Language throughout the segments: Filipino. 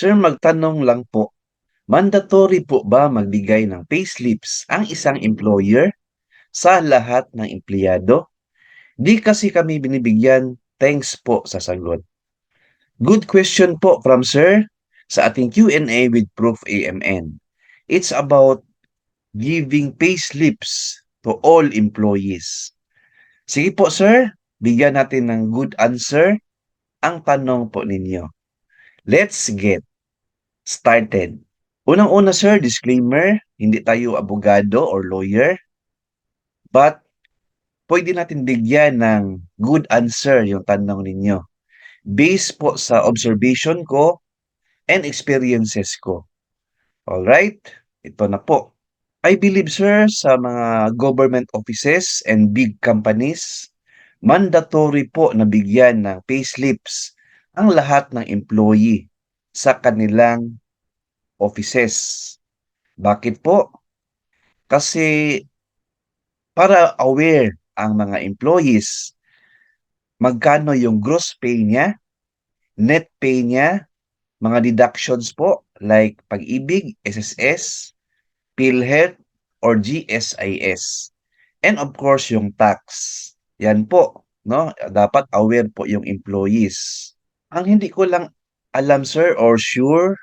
Sir, magtanong lang po, mandatory po ba magbigay ng payslips ang isang employer sa lahat ng empleyado? Di kasi kami binibigyan. Thanks po sa sagot. Good question po from Sir sa ating Q&A with Proof AMN. It's about giving payslips to all employees. Sige po, Sir, bigyan natin ng good answer ang tanong po ninyo. Let's get started. Unang-una, Sir, disclaimer, hindi tayo abogado or lawyer, but pwede natin bigyan ng good answer yung tanong ninyo. Based po sa observation ko and experiences ko. Alright? Ito na po. I believe, sir, sa mga government offices and big companies, mandatory po na bigyan ng payslips ang lahat ng employee sa kanilang offices. Bakit po? Kasi para aware ang mga employees magkano yung gross pay niya, net pay niya, mga deductions po like Pag-ibig, SSS, PhilHealth, or GSIS. And of course, yung tax. Yan po, no? Dapat aware po yung employees. Ang hindi ko lang alam, sir, or sure,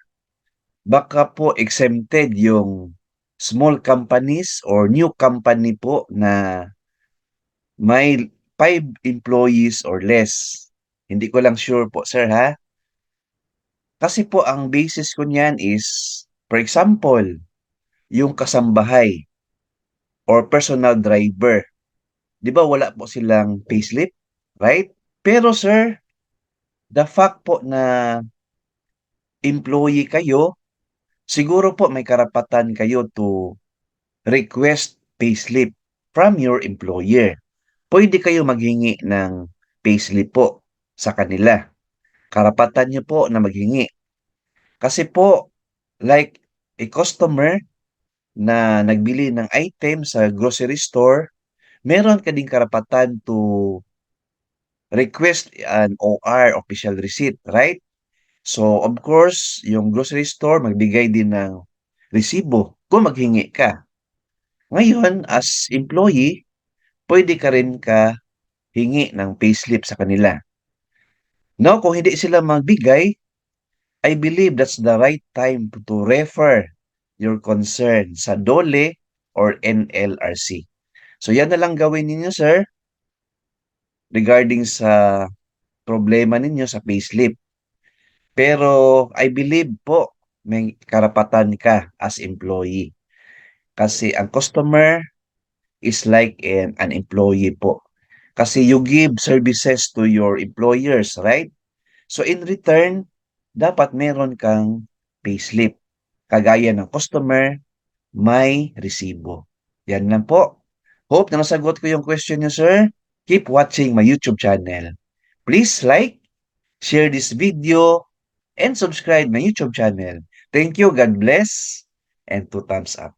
baka po exempted yung small companies or new company po na may 5 employees or less. Hindi ko lang sure po, sir, ha? Kasi po ang basis ko niyan is, for example, yung kasambahay or personal driver. 'Di ba wala po silang payslip, right? Pero sir, the fact po na employee kayo, siguro po may karapatan kayo to request payslip from your employer. Pwede kayo maghingi ng payslip po sa kanila. Karapatan niyo po na maghingi. Kasi po, like a customer na nagbili ng item sa grocery store, meron ka ding karapatan to request an OR, official receipt, right? So, of course, yung grocery store magbigay din ng resibo kung maghingi ka. Ngayon, as employee, pwede ka rin hingi ng payslip sa kanila. No, kung hindi sila magbigay, I believe that's the right time to refer your concern sa DOLE or NLRC. So, yan na lang gawin ninyo, sir, regarding sa problema ninyo sa payslip. Pero I believe po may karapatan ka as employee. Kasi ang customer is like an employee po. Kasi you give services to your employers, right? So in return, dapat meron kang payslip. Kagaya ng customer, may resibo. Yan lang po. Hope na nasagot ko yung question niyo, sir. Keep watching my YouTube channel. Please like, share this video, and subscribe my YouTube channel. Thank you, God bless, and 2 thumbs up.